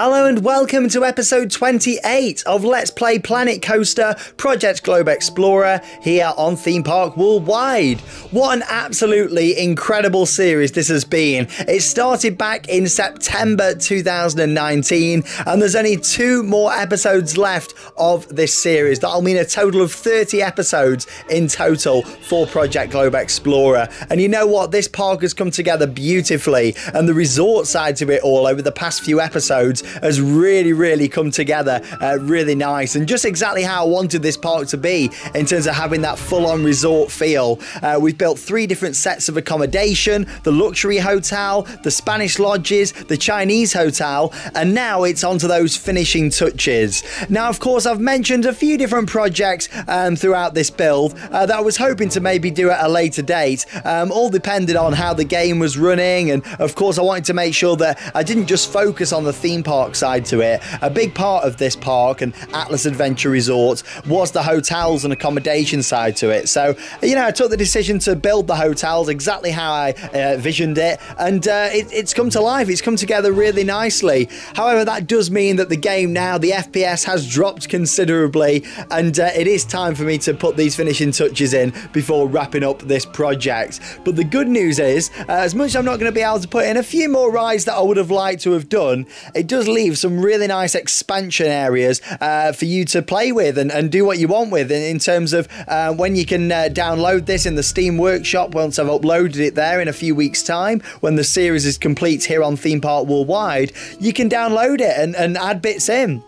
Hello and welcome to episode 28 of Let's Play Planet Coaster Project Globe Explorer here on Theme Park Worldwide. What an absolutely incredible series this has been. It started back in September 2019 and there's only 2 more episodes left of this series. That'll mean a total of 30 episodes in total for Project Globe Explorer. And you know what? This park has come together beautifully, and the resort side to it all over the past few episodes has really come together really nice, and just exactly how I wanted this park to be in terms of having that full-on resort feel. We've built 3 different sets of accommodation: the luxury hotel, the Spanish lodges, the Chinese hotel, and now it's onto those finishing touches. Now, of course, I've mentioned a few different projects throughout this build that I was hoping to maybe do at a later date, all depended on how the game was running, and of course I wanted to make sure that I didn't just focus on the theme park side to it. A big part of this park and Atlas Adventure Resort was the hotels and accommodation side to it. So, you know, I took the decision to build the hotels exactly how I visioned it, and it's come to life. It's come together really nicely. However, that does mean that the game now, the FPS has dropped considerably, and it is time for me to put these finishing touches in before wrapping up this project. But the good news is, as much as I'm not going to be able to put in a few more rides that I would have liked to have done, it does leave some really nice expansion areas for you to play with and do what you want with in terms of when you can download this in the Steam Workshop once I've uploaded it there in a few weeks time. When the series is complete here on Theme Park Worldwide, you can download it and add bits in.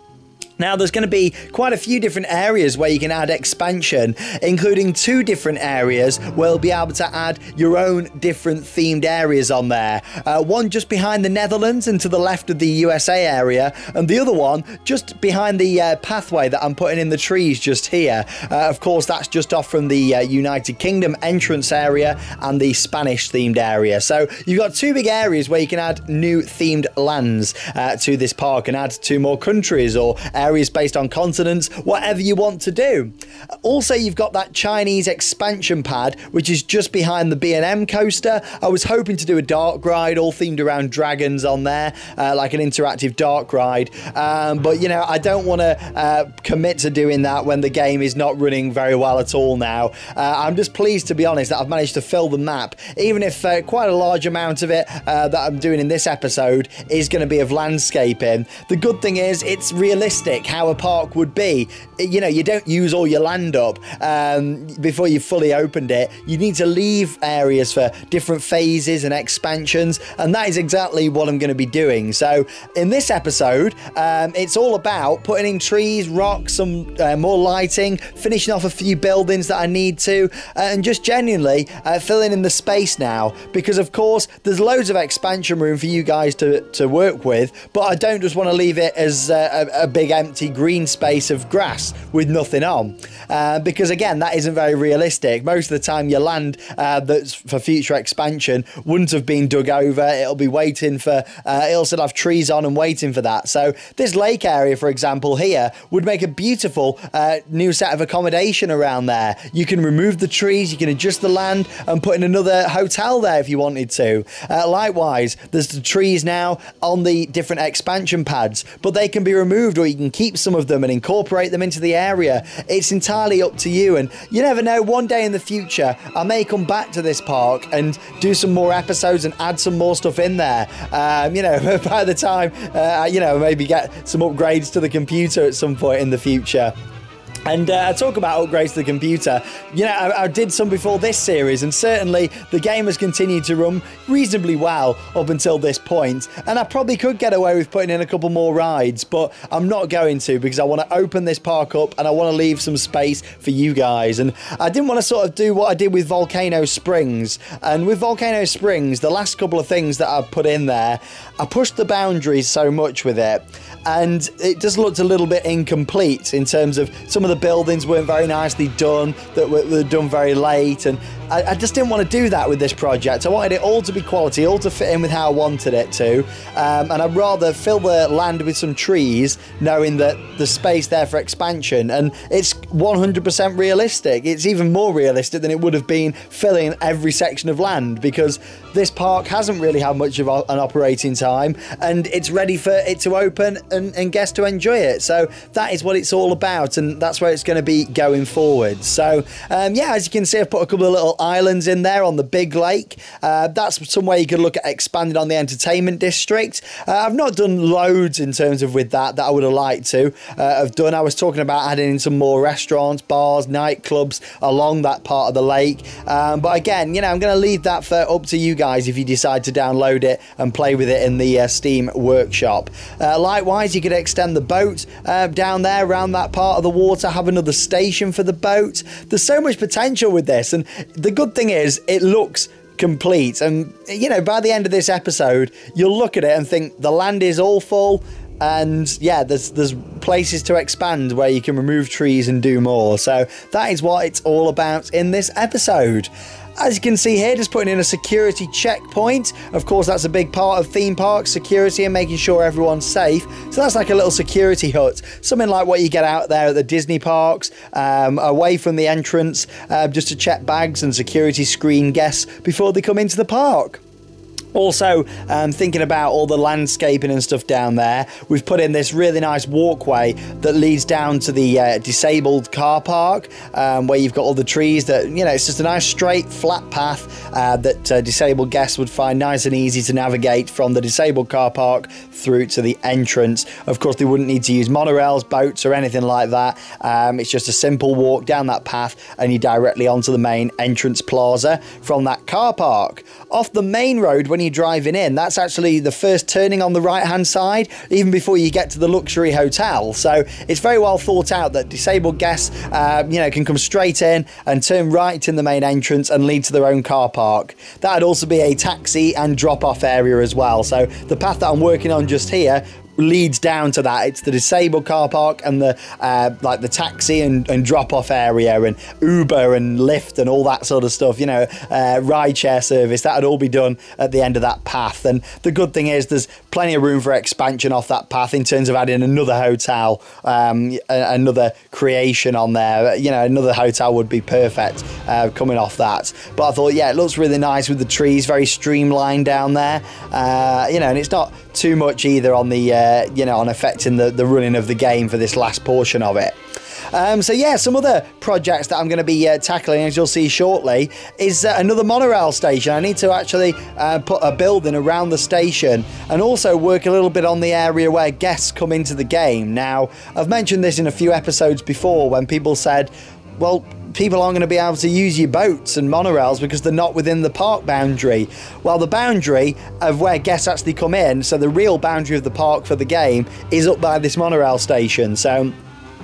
Now, there's going to be quite a few different areas where you can add expansion, including 2 different areas where you'll be able to add your own different themed areas on there. One just behind the Netherlands and to the left of the USA area, and the other one just behind the pathway that I'm putting in the trees just here. Of course, that's just off from the United Kingdom entrance area and the Spanish themed area. So you've got 2 big areas where you can add new themed lands to this park and add 2 more countries or areas based on continents, whatever you want to do. Also, you've got that Chinese expansion pad, which is just behind the B&M coaster. I was hoping to do a dark ride, all themed around dragons on there, like an interactive dark ride. But, you know, I don't want to commit to doing that when the game is not running very well at all now. I'm just pleased, to be honest, that I've managed to fill the map, even if quite a large amount of it that I'm doing in this episode is going to be of landscaping. The good thing is it's realistic how a park would be. You know, you don't use all your land up before you've fully opened it. You need to leave areas for different phases and expansions, and that is exactly what I'm going to be doing. So in this episode, it's all about putting in trees, rocks, some more lighting, finishing off a few buildings that I need to, and just genuinely filling in the space now, because of course there's loads of expansion room for you guys to work with, but I don't just want to leave it as a big empty green space of grass with nothing on, because again, that isn't very realistic. Most of the time your land that's for future expansion wouldn't have been dug over. It'll be waiting for it'll still have trees on and waiting for that. So this lake area, for example, here would make a beautiful new set of accommodation around there. You can remove the trees, you can adjust the land and put in another hotel there if you wanted to. Likewise, there's the trees now on the different expansion pads, but they can be removed, or you can keep some of them and incorporate them into the area. It's entirely up to you, and you never know, one day in the future I may come back to this park and do some more episodes and add some more stuff in there. You know, by the time you know, maybe get some upgrades to the computer at some point in the future. And I talk about upgrades to the computer. You know, I did some before this series, and certainly the game has continued to run reasonably well up until this point. And I probably could get away with putting in a couple more rides, but I'm not going to, because I want to open this park up and I want to leave some space for you guys. And I didn't want to sort of do what I did with Volcano Springs. And with Volcano Springs, the last couple of things that I put in there, I pushed the boundaries so much with it, and it just looked a little bit incomplete in terms of some of the buildings weren't very nicely done, that were done very late, and I just didn't want to do that with this project. I wanted it all to be quality, all to fit in with how I wanted it to, and I'd rather fill the land with some trees, knowing that there's space there for expansion, and it's 100% realistic. It's even more realistic than it would have been filling every section of land, because this park hasn't really had much of an operating time, and it's ready for it to open and guests to enjoy it. So that is what it's all about, and that's where it's going to be going forward. So yeah, as you can see, I've put a couple of little islands in there on the big lake. That's some way you could look at expanding on the entertainment district. I've not done loads in terms of with that I would have liked to have done. I was talking about adding in some more restaurants, bars, nightclubs along that part of the lake, but again, you know, I'm going to leave that for up to you guys if you decide to download it and play with it in the Steam workshop. Likewise, you could extend the boat down there around that part of the water, have another station for the boat. There's so much potential with this, and the good thing is it looks complete, and you know, by the end of this episode you'll look at it and think the land is all full, and yeah, there's places to expand where you can remove trees and do more. So that is what it's all about in this episode. As you can see here, just putting in a security checkpoint. Of course, that's a big part of theme park security and making sure everyone's safe. So that's like a little security hut, something like what you get out there at the Disney parks, away from the entrance, just to check bags and security screen guests before they come into the park. Also, thinking about all the landscaping and stuff down there, we've put in this really nice walkway that leads down to the disabled car park, where you've got all the trees that, you know, it's just a nice straight flat path that disabled guests would find nice and easy to navigate from the disabled car park through to the entrance. Of course, they wouldn't need to use monorails, boats or anything like that. It's just a simple walk down that path and you're directly onto the main entrance plaza from that car park. Off the main road, when you're driving in, that's actually the first turning on the right hand side, even before you get to the luxury hotel. So it's very well thought out that disabled guests you know, can come straight in and turn right in the main entrance and lead to their own car park. That would also be a taxi and drop off area as well. So the path that I'm working on just here leads down to that. It's the disabled car park and the like the taxi and drop-off area and Uber and Lyft and all that sort of stuff, you know, rideshare service. That would all be done at the end of that path. And the good thing is there's plenty of room for expansion off that path in terms of adding another hotel, another creation on there. You know, another hotel would be perfect coming off that. But I thought, yeah, it looks really nice with the trees, very streamlined down there, you know, and it's not too much either on the you know, on affecting the running of the game for this last portion of it. So yeah, some other projects that I'm going to be tackling, as you'll see shortly, is another monorail station. I need to actually put a building around the station and also work a little bit on the area where guests come into the game. Now, I've mentioned this in a few episodes before when people said, well, people aren't going to be able to use your boats and monorails because they're not within the park boundary. Well, the boundary of where guests actually come in, so the real boundary of the park for the game, is up by this monorail station. So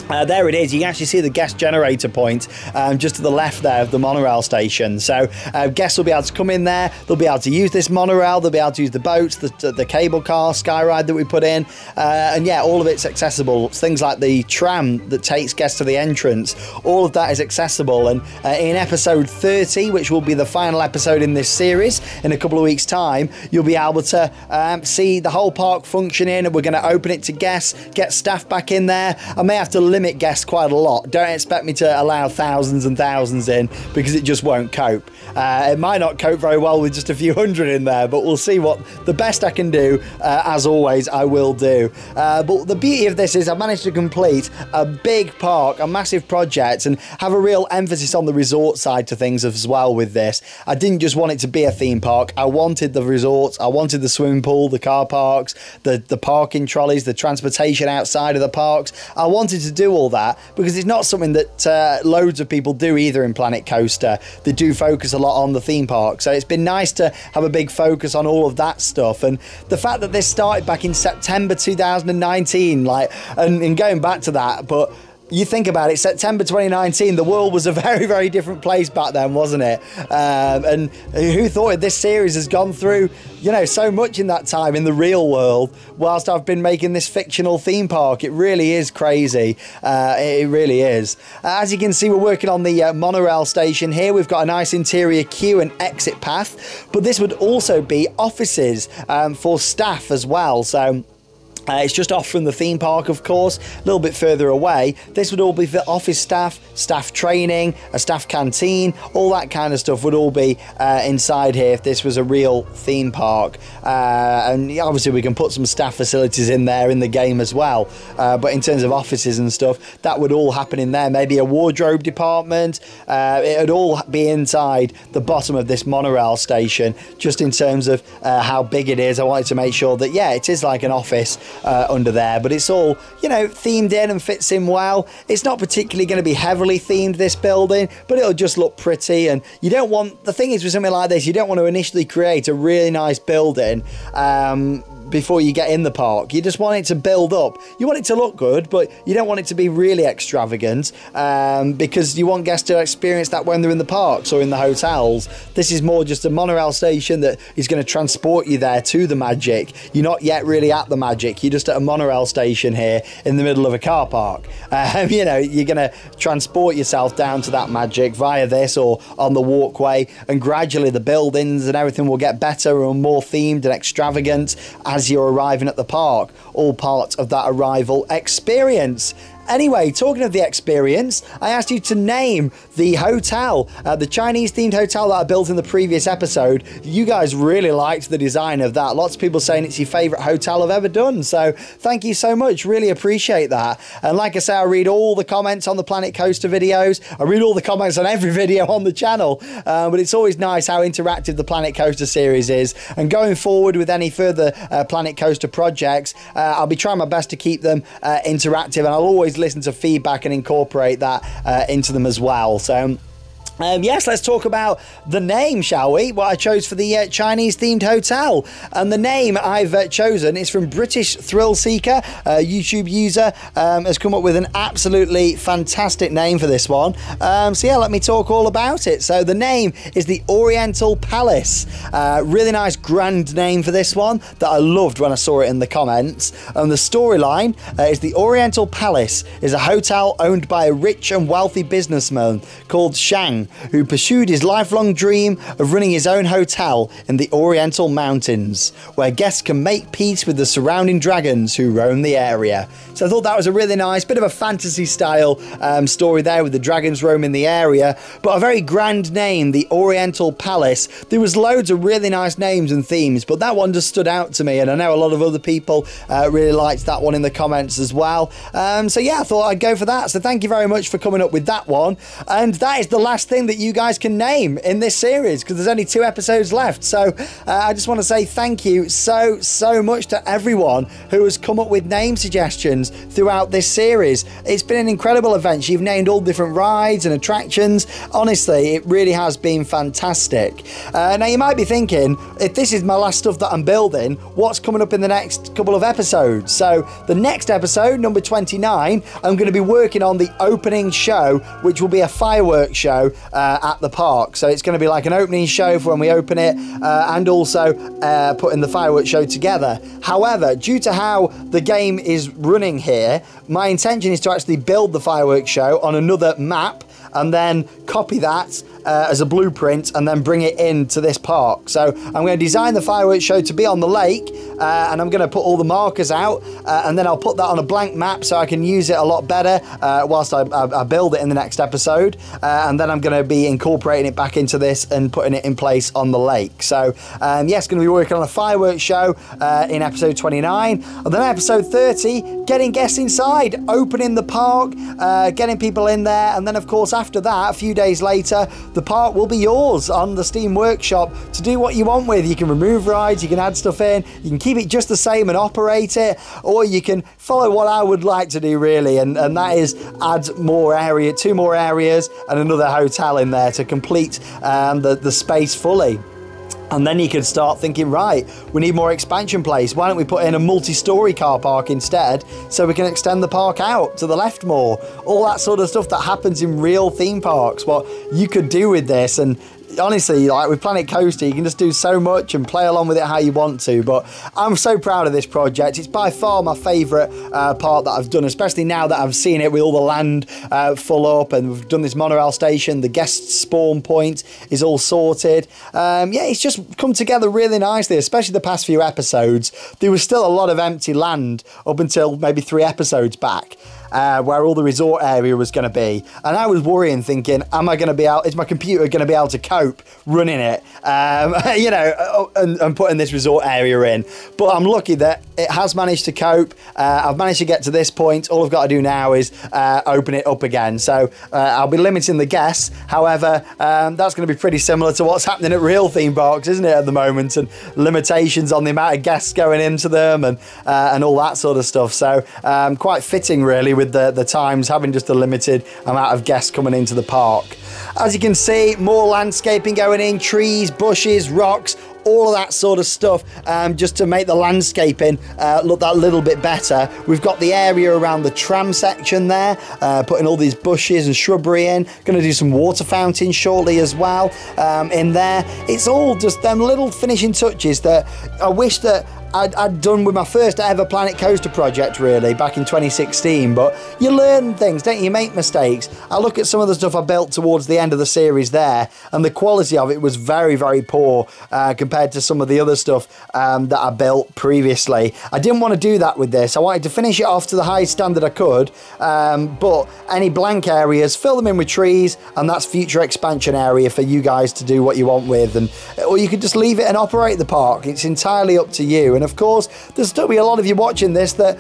there it is. You can actually see the guest generator point just to the left there of the monorail station. So guests will be able to come in there, they'll be able to use this monorail, they'll be able to use the boats, the cable car, Skyride that we put in, and yeah, all of it's accessible. Things like the tram that takes guests to the entrance, all of that is accessible. And in episode 30, which will be the final episode in this series in a couple of weeks time, you'll be able to see the whole park functioning. We're going to open it to guests, get staff back in there. I may have to limit guests quite a lot. Don't expect me to allow thousands and thousands in because it just won't cope. It might not cope very well with just a few hundred in there, but we'll see what the best I can do. As always, I will do. But the beauty of this is I've managed to complete a big park, a massive project, and have a real emphasis on the resort side to things as well with this. I didn't just want it to be a theme park. I wanted the resorts, I wanted the swimming pool, the car parks, the parking trolleys, the transportation outside of the parks. I wanted to do all that because it's not something that loads of people do either in Planet Coaster. They do focus a lot on the theme park, so it's been nice to have a big focus on all of that stuff. And the fact that this started back in September 2019, like, and going back to that, but you think about it, September 2019, the world was a very, very different place back then, wasn't it? And who thought this series has gone through, you know, so much in that time in the real world, whilst I've been making this fictional theme park. It really is crazy. It really is. As you can see, we're working on the monorail station here. We've got a nice interior queue and exit path, but this would also be offices for staff as well. So it's just off from the theme park, of course, a little bit further away. This would all be for office staff, staff training, a staff canteen, all that kind of stuff would all be inside here if this was a real theme park. And obviously we can put some staff facilities in there in the game as well. But in terms of offices and stuff, that would all happen in there. Maybe a wardrobe department. It would all be inside the bottom of this monorail station, just in terms of how big it is. I wanted to make sure that, yeah, it is like an office under there, but it's all, you know, themed in and fits in well. It's not particularly going to be heavily themed, this building, but it'll just look pretty. And you don't want, the thing is with something like this, you don't want to initially create a really nice building before you get in the park. You just want it to build up. You want it to look good, but you don't want it to be really extravagant, because you want guests to experience that when they're in the parks or in the hotels. This is more just a monorail station that is going to transport you there to the magic. You're not yet really at the magic. You're just at a monorail station here in the middle of a car park. You know, you're going to transport yourself down to that magic via this or on the walkway, and gradually the buildings and everything will get better and more themed and extravagant as you're arriving at the park, all part of that arrival experience. Anyway, talking of the experience, I asked you to name the hotel, the Chinese-themed hotel that I built in the previous episode. You guys really liked the design of that. Lots of people saying it's your favourite hotel I've ever done. So thank you so much. Really appreciate that. And like I say, I read all the comments on the Planet Coaster videos. I read all the comments on every video on the channel. But it's always nice how interactive the Planet Coaster series is. And going forward with any further Planet Coaster projects, I'll be trying my best to keep them interactive. And I'll always listen to feedback and incorporate that into them as well. So yes, let's talk about the name, shall we? What I chose for the Chinese-themed hotel. And the name I've chosen is from British Thrill Seeker, a YouTube user, has come up with an absolutely fantastic name for this one. So yeah, let me talk all about it. So the name is the Oriental Palace. Really nice, grand name for this one that I loved when I saw it in the comments. And the storyline is the Oriental Palace is a hotel owned by a rich and wealthy businessman called Shang, who pursued his lifelong dream of running his own hotel in the Oriental Mountains, where guests can make peace with the surrounding dragons who roam the area. So I thought that was a really nice bit of a fantasy style story there with the dragons roaming the area, but a very grand name, the Oriental Palace. There was loads of really nice names and themes, but that one just stood out to me, and I know a lot of other people really liked that one in the comments as well. So yeah, I thought I'd go for that. So thank you very much for coming up with that one. And that is the last thing that you guys can name in this series, because there's only 2 episodes left. So I just want to say thank you so much to everyone who has come up with name suggestions throughout this series. It's been an incredible adventure. You've named all different rides and attractions. Honestly, it really has been fantastic. Now you might be thinking, if this is my last stuff that I'm building, what's coming up in the next couple of episodes? So the next episode, number 29, I'm going to be working on the opening show, which will be a fireworks show at the park. So it's going to be like an opening show for when we open it, and also putting the fireworks show together. However, due to how the game is running here, my intention is to actually build the fireworks show on another map and then copy that as a blueprint and then bring it into this park. So I'm going to design the fireworks show to be on the lake, and I'm going to put all the markers out, and then I'll put that on a blank map so I can use it a lot better whilst I build it in the next episode, and then I'm going to be incorporating it back into this and putting it in place on the lake. So yes, going to be working on a fireworks show in episode 29, and then episode 30, getting guests inside, opening the park, getting people in there, and then of course after that, a few days later, the park will be yours on the Steam Workshop to do what you want with. You can remove rides, you can add stuff in, you can keep it just the same and operate it, or you can follow what I would like to do really, and that is add more area, 2 more areas and another hotel in there to complete the space fully. And then you could start thinking, right, we need more expansion place. Why don't we put in a multi-story car park instead so we can extend the park out to the left more? All that sort of stuff that happens in real theme parks, what you could do with this. And honestly, like with Planet Coaster, you can just do so much and play along with it how you want to. But I'm so proud of this project. It's by far my favourite part that I've done, especially now that I've seen it with all the land full up, and we've done this monorail station. The guest spawn point is all sorted. Yeah, it's just come together really nicely, especially the past few episodes. There was still a lot of empty land up until maybe 3 episodes back. Where all the resort area was going to be, and I was worrying, thinking, am I going to be able, is my computer going to be able to cope running it, you know, and putting this resort area in? But I'm lucky that it has managed to cope. I've managed to get to this point. All I've got to do now is open it up again. So I'll be limiting the guests. However, that's going to be pretty similar to what's happening at real theme parks, isn't it, at the moment, and limitations on the amount of guests going into them, and all that sort of stuff. So quite fitting, really, with the times, having just a limited amount of guests coming into the park. As you can see, more landscaping going in, trees, bushes, rocks, all of that sort of stuff, just to make the landscaping look that little bit better. We've got the area around the tram section there, putting all these bushes and shrubbery in. Going to do some water fountains shortly as well in there. It's all just them little finishing touches that I wish that I'd done with my first ever Planet Coaster project, really, back in 2016. But you learn things, don't you? You make mistakes. I look at some of the stuff I built towards the end of the series there, and the quality of it was very, very poor compared to some of the other stuff that I built previously. I didn't want to do that with this. I wanted to finish it off to the highest standard I could, but any blank areas, fill them in with trees, and that's future expansion area for you guys to do what you want with. And or you could just leave it and operate the park. It's entirely up to you. And of course, there's still be a lot of you watching this that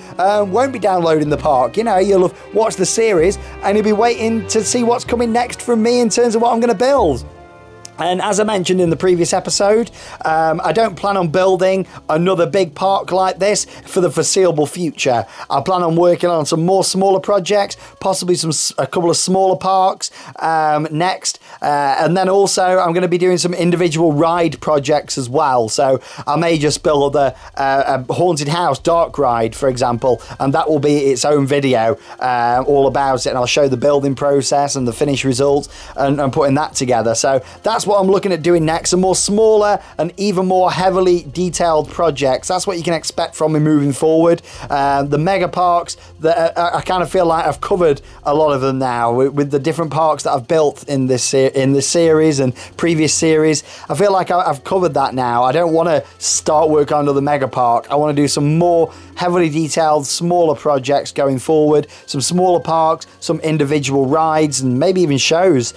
won't be downloading the park. You know, you'll have watched the series and you'll be waiting to see what's coming next from me in terms of what I'm going to build. And as I mentioned in the previous episode, I don't plan on building another big park like this for the foreseeable future. I plan on working on some more smaller projects, possibly a couple of smaller parks next. And then also I'm going to be doing some individual ride projects as well. So I may just build a haunted house dark ride, for example, and that will be its own video all about it. And I'll show the building process and the finished results and putting that together. So that's what I'm looking at doing next, some more smaller and even more heavily detailed projects. That's what you can expect from me moving forward. The mega parks, I kind of feel like I've covered a lot of them now with the different parks that I've built in this series and previous series. I feel like I've covered that now. I don't want to start work on another mega park. I want to do some more heavily detailed, smaller projects going forward, some smaller parks, some individual rides, and maybe even shows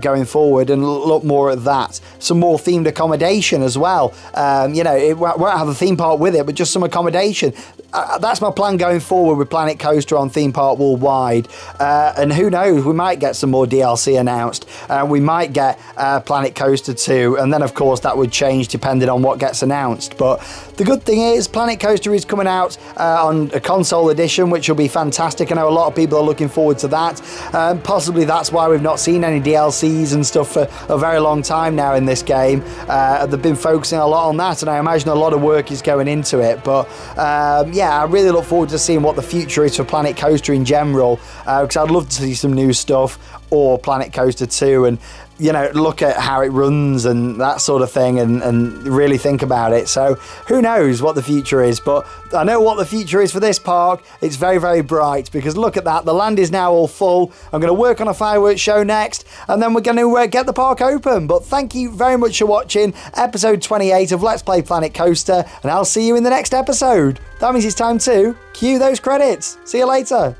going forward, and look more at that. Some more themed accommodation as well. You know, it won't have a theme park with it, but just some accommodation. That's my plan going forward with Planet Coaster on Theme Park Worldwide. And who knows, we might get some more DLC announced. We might get Planet Coaster 2, and then of course that would change depending on what gets announced. But the good thing is Planet Coaster is coming out on a console edition, which will be fantastic. I know a lot of people are looking forward to that. Possibly that's why we've not seen any DLCs and stuff for a very long time now in this game. They've been focusing a lot on that, and I imagine a lot of work is going into it. But yeah, I really look forward to seeing what the future is for Planet Coaster in general, because I'd love to see some new stuff, or Planet Coaster 2, and you know, look at how it runs and that sort of thing, and really think about it. So who knows what the future is, but I know what the future is for this park. It's very, very bright, because look at that, the land is now all full. I'm going to work on a fireworks show next, and then we're going to get the park open. But thank you very much for watching episode 28 of Let's Play Planet Coaster, and I'll see you in the next episode. That means it's time to cue those credits. See you later.